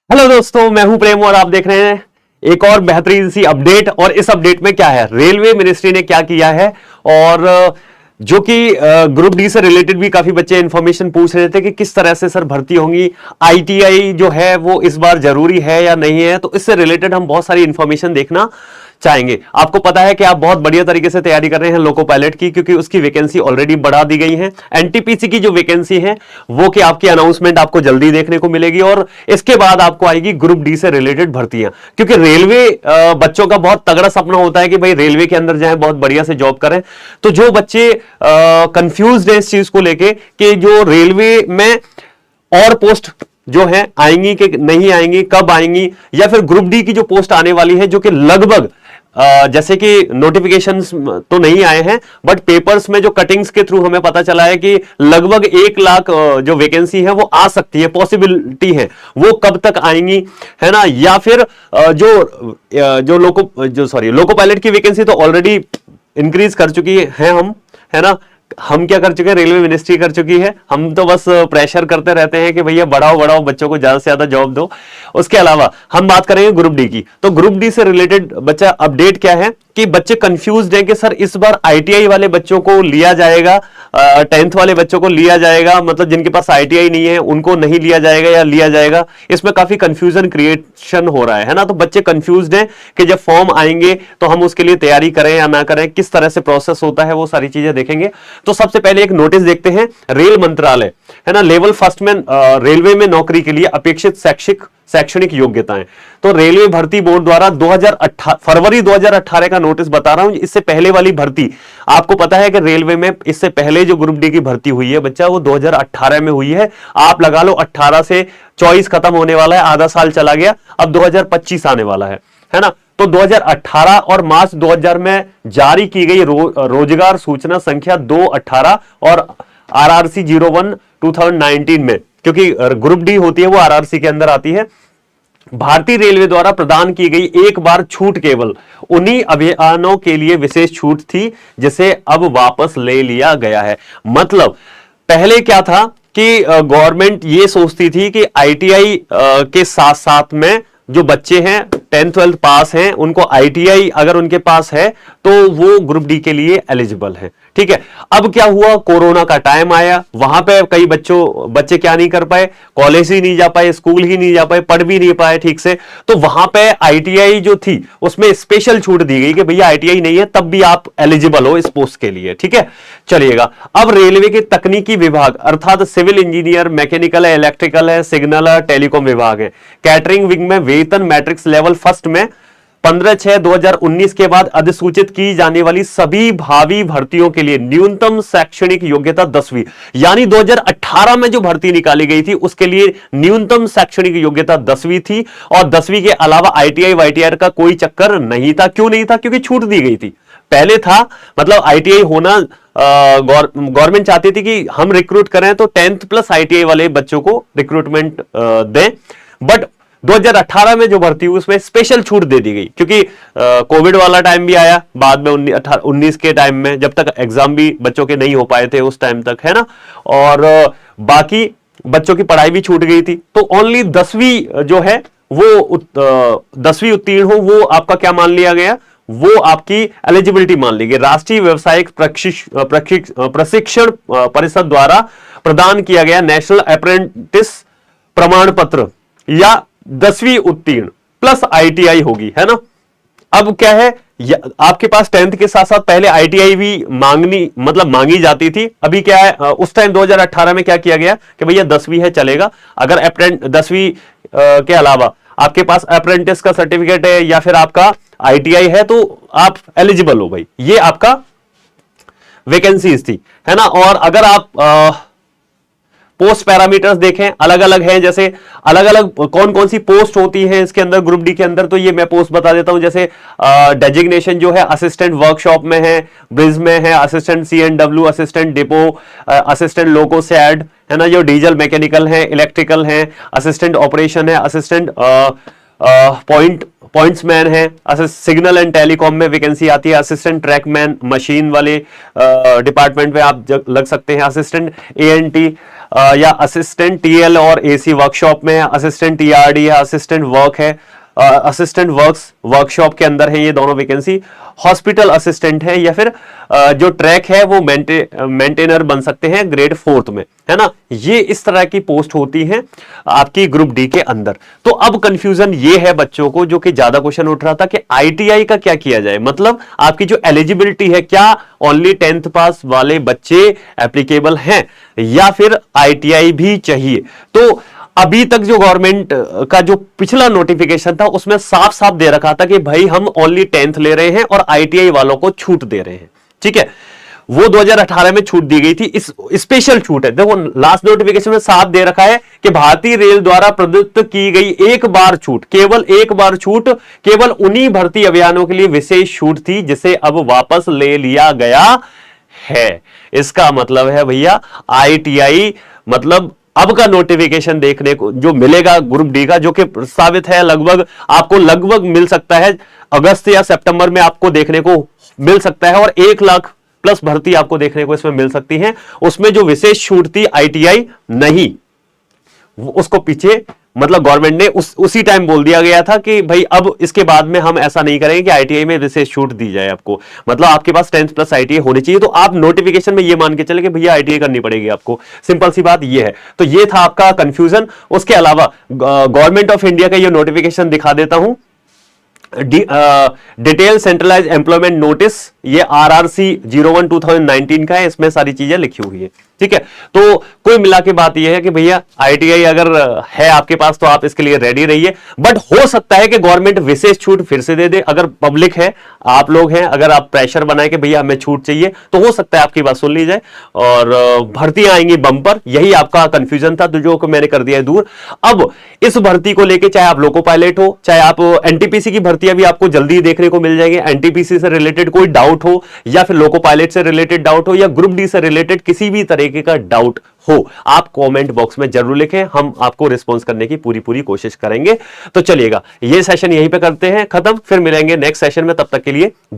Hello दोस्तों, मैं हूं प्रेम और आप देख रहे हैं एक और बेहतरीन सी अपडेट। और इस अपडेट में क्या है, रेलवे मिनिस्ट्री ने क्या किया है और जो कि ग्रुप डी से रिलेटेड भी काफी बच्चे इंफॉर्मेशन पूछ रहे थे कि किस तरह से सर भर्ती होंगी, आईटीआई जो है वो इस बार जरूरी है या नहीं है। तो इससे रिलेटेड हम बहुत सारी इंफॉर्मेशन देखना चाहेंगे। आपको पता है कि आप बहुत बढ़िया तरीके से तैयारी कर रहे हैं लोको पायलट की, क्योंकि उसकी वैकेंसी ऑलरेडी बढ़ा दी गई है। एनटीपीसी की जो वैकेंसी है वो कि आपकी अनाउंसमेंट आपको जल्दी देखने को मिलेगी और इसके बाद आपको आएगी ग्रुप डी से रिलेटेड भर्तियां। क्योंकि रेलवे बच्चों का बहुत तगड़ा सपना होता है कि भाई रेलवे के अंदर जाएं, बहुत बढ़िया से जॉब करें। तो जो बच्चे कंफ्यूज है इस चीज को लेके कि जो रेलवे में और पोस्ट जो है आएंगी कि नहीं आएंगी, कब आएंगी, या फिर ग्रुप डी की जो पोस्ट आने वाली है जो कि लगभग जैसे कि नोटिफिकेशंस तो नहीं आए हैं बट पेपर्स में जो कटिंग्स के थ्रू हमें पता चला है कि लगभग 1 लाख जो वैकेंसी है वो आ सकती है, पॉसिबिलिटी है। वो कब तक आएंगी, है ना। या फिर लोको पायलट की वैकेंसी तो ऑलरेडी इंक्रीज कर चुकी है हम, है ना। हम क्या कर चुके हैं, रेलवे मिनिस्ट्री कर चुकी है। हम तो बस प्रेशर करते रहते हैं कि भैया बढ़ाओ बढ़ाओ, बच्चों को ज्यादा से ज्यादा जॉब दो। उसके अलावा हम बात करेंगे ग्रुप डी की। तो ग्रुप डी से रिलेटेड बच्चा अपडेट क्या है कि बच्चे कंफ्यूज हैं कि सर इस बार आईटीआई वाले बच्चों को लिया जाएगा, 10th वाले बच्चों को लिया जाएगा, मतलब जिनके पास आईटीआई नहीं है उनको नहीं लिया जाएगा या लिया जाएगा। इसमें काफी कंफ्यूजन क्रिएशन हो रहा है ना। तो बच्चे कंफ्यूज हैं कि जब फॉर्म आएंगे तो हम उसके लिए तैयारी करें या ना करें, किस तरह से प्रोसेस होता है, वो सारी चीजें देखेंगे। तो सबसे पहले एक नोटिस देखते हैं। रेल मंत्रालय, है ना, लेवल फर्स्ट में रेलवे में नौकरी के लिए अपेक्षित शैक्षणिक योग्यताएं। तो रेलवे भर्ती बोर्ड द्वारा फरवरी 2018 का नोटिस बता रहा हूं। इससे पहले वाली भर्ती आपको पता है कि रेलवे में इससे पहले जो ग्रुप डी की भर्ती हुई है बच्चा, वो 2018 में हुई है। आप लगा लो 18 से 24 खत्म होने वाला है, आधा साल चला गया, अब 2025 आने वाला है ना। तो 2018 और मार्च 2000 में जारी की गई रोजगार सूचना संख्या 218 और आरआरसी 01 2019 में, क्योंकि ग्रुप डी होती है वो आरआरसी के अंदर आती है, भारतीय रेलवे द्वारा प्रदान की गई एक बार छूट केवल उन्हीं अभियानों के लिए विशेष छूट थी जिसे अब वापस ले लिया गया है। मतलब पहले क्या था कि गवर्नमेंट ये सोचती थी कि आईटीआई के साथ साथ में जो बच्चे हैं 10th 12th पास हैं उनको आईटीआई अगर उनके पास है तो वो ग्रुप डी के लिए एलिजिबल है। ठीक है। अब क्या हुआ, कोरोना का टाइम आया, वहां पे कई बच्चे क्या नहीं कर पाए, कॉलेज ही नहीं जा पाए, स्कूल ही नहीं जा पाए, पढ़ भी नहीं पाए ठीक से। तो वहां पे आईटीआई जो थी उसमें स्पेशल छूट दी गई कि भैया आईटीआई नहीं है तब भी आप एलिजिबल हो इस पोस्ट के लिए। ठीक है, चलिएगा। अब रेलवे के तकनीकी विभाग अर्थात सिविल इंजीनियर, मैकेनिकल है, इलेक्ट्रिकल है, सिग्नल है, टेलीकॉम विभाग है, कैटरिंग विंग में वेतन मैट्रिक्स लेवल फर्स्ट में 15/6/2019 के बाद अधिसूचित की जाने वाली सभी भावी भर्तियों के लिए न्यूनतम शैक्षणिक योग्यता 10वीं, यानी 2018 में जो भर्ती निकाली गई थी उसके लिए न्यूनतम शैक्षणिक योग्यता 10वीं थी। और 10वीं के अलावा आईटीआई वाईटीआई का कोई चक्कर नहीं था। क्यों नहीं था? क्योंकि छूट दी गई थी। पहले था, मतलब आईटीआई होना गवर्नमेंट चाहती थी कि हम रिक्रूट करें तो 10th प्लस आईटीआई वाले बच्चों को रिक्रूटमेंट दें। बट 2018 में जो भर्ती हुई उसमें स्पेशल छूट दे दी गई, क्योंकि कोविड वाला टाइम भी आया बाद में 19 के टाइम में, जब तक एग्जाम भी बच्चों के नहीं हो पाए थे उस टाइम तक, है ना। और बाकी बच्चों की पढ़ाई भी छूट गई थी। तो ओनली 10वीं जो है वो 10वीं उत्तीर्ण हो वो आपका क्या मान लिया गया, वो आपकी एलिजिबिलिटी मान ली गई। राष्ट्रीय व्यवसायिक प्रशिक्षण परिषद द्वारा प्रदान किया गया नेशनल अप्रेंटिस प्रमाण पत्र या 10वीं उत्तीर्ण प्लस आईटीआई होगी, है ना। अब क्या है, आपके पास 10th के साथ साथ पहले आईटीआई भी मांगी जाती थी। अभी क्या है, उस टाइम 2018 में क्या किया गया कि भैया 10वीं है चलेगा, अगर 10वीं के अलावा आपके पास अप्रेंटिस का सर्टिफिकेट है या फिर आपका आईटीआई है तो आप एलिजिबल हो भाई। ये आपका वैकेंसीज थी, है ना। और अगर आप पोस्ट पैरामीटर्स देखें अलग अलग हैं, जैसे अलग अलग कौन कौन सी पोस्ट होती है इसके अंदर ग्रुप डी के अंदर, तो ये मैं पोस्ट बता देता हूं। जैसे डेजिग्नेशन जो है असिस्टेंट वर्कशॉप में है, ब्रिज में है, assistant CNW, assistant depot, assistant loco sad, है ना। जो डीजल मैकेनिकल है, इलेक्ट्रिकल है, असिस्टेंट ऑपरेशन है, असिस्टेंट पॉइंट्समैन है, सिग्नल एंड टेलीकॉम में वैकेंसी आती है, असिस्टेंट ट्रैकमैन मशीन वाले डिपार्टमेंट में आप लग सकते हैं, असिस्टेंट एएनटी या असिस्टेंट टीएल और एसी वर्कशॉप में, असिस्टेंट टीआरडी है, असिस्टेंट वर्क है, असिस्टेंट वर्क्स वर्कशॉप के अंदर है ये दोनों वैकेंसी। हॉस्पिटल असिस्टेंट है या फिर जो ट्रैक है वो मेंटेनर बन सकते हैं ग्रेड 4 में, है ना। ये इस तरह की पोस्ट होती हैं आपकी ग्रुप डी के अंदर। तो अब कंफ्यूजन ये है बच्चों को, जो कि ज्यादा क्वेश्चन उठ रहा था कि आईटीआई का क्या किया जाए, मतलब आपकी जो एलिजिबिलिटी है, क्या ओनली 10th पास वाले बच्चे एप्लीकेबल हैं या फिर आईटीआई भी चाहिए। तो अभी तक जो गवर्नमेंट का जो पिछला नोटिफिकेशन था उसमें साफ साफ दे रखा था कि भाई हम ओनली 10th ले रहे हैं और आईटीआई वालों को छूट दे रहे हैं, ठीक है। वो 2018 में छूट दी गई थी, इस स्पेशल छूट है। देखो लास्ट नोटिफिकेशन में साफ दे रखा है कि भारतीय रेल द्वारा प्रदत्त की गई एक बार छूट, केवल एक बार छूट, केवल उन्हीं भर्ती अभियानों के लिए विशेष छूट थी जिसे अब वापस ले लिया गया है। इसका मतलब है भैया आईटीआई, मतलब अब का नोटिफिकेशन देखने को जो मिलेगा ग्रुप डी का, जो कि प्रस्तावित है, लगभग मिल सकता है अगस्त या सितंबर में आपको देखने को मिल सकता है, और 1 लाख प्लस भर्ती आपको देखने को इसमें मिल सकती है। उसमें जो विशेष छूट थी आईटीआई नहीं, उसको पीछे मतलब गवर्नमेंट ने उसी टाइम बोल दिया गया था कि भाई अब इसके बाद में हम ऐसा नहीं करेंगे कि आईटीआई में विशेष छूट दी जाए आपको, मतलब आपके पास 10th प्लस आईटीआई होनी चाहिए। तो आप नोटिफिकेशन में ये मान के चले कि भैया आईटीआई करनी पड़ेगी आपको, सिंपल सी बात ये है। तो ये था आपका कंफ्यूजन। उसके अलावा गवर्नमेंट ऑफ इंडिया का ये नोटिफिकेशन दिखा देता हूं, डिटेल सेंट्रलाइज एम्प्लॉयमेंट नोटिस, ये आरआरसी 01 2019 का है, इसमें सारी चीजें लिखी हुई है, ठीक है। तो कोई मिला के बात यह है कि भैया आईटीआई अगर है आपके पास तो आप इसके लिए रेडी रहिए, बट हो सकता है कि गवर्नमेंट विशेष छूट फिर से दे दे। अगर पब्लिक है, आप लोग हैं, अगर आप प्रेशर बनाए कि भैया हमें छूट चाहिए, तो हो सकता है आपकी बात सुन ली जाए और भर्तियां आएंगी बम्पर। यही आपका कंफ्यूजन था, तो जो मैंने कर दिया है दूर। अब इस भर्ती को लेकर, चाहे आप लोको पायलट हो, चाहे आप एनटीपीसी की भर्तियां भी आपको जल्दी देखने को मिल जाएंगी। एनटीपीसी से रिलेटेड कोई डाउट हो या फिर लोको पायलट से रिलेटेड डाउट हो या ग्रुप डी से रिलेटेड किसी भी तरीके का डाउट हो, आप कमेंट बॉक्स में जरूर लिखें, हम आपको रिस्पॉन्स करने की पूरी कोशिश करेंगे। तो चलिएगा, ये सेशन यहीं पे करते हैं खत्म, फिर मिलेंगे नेक्स्ट सेशन में, तब तक के लिए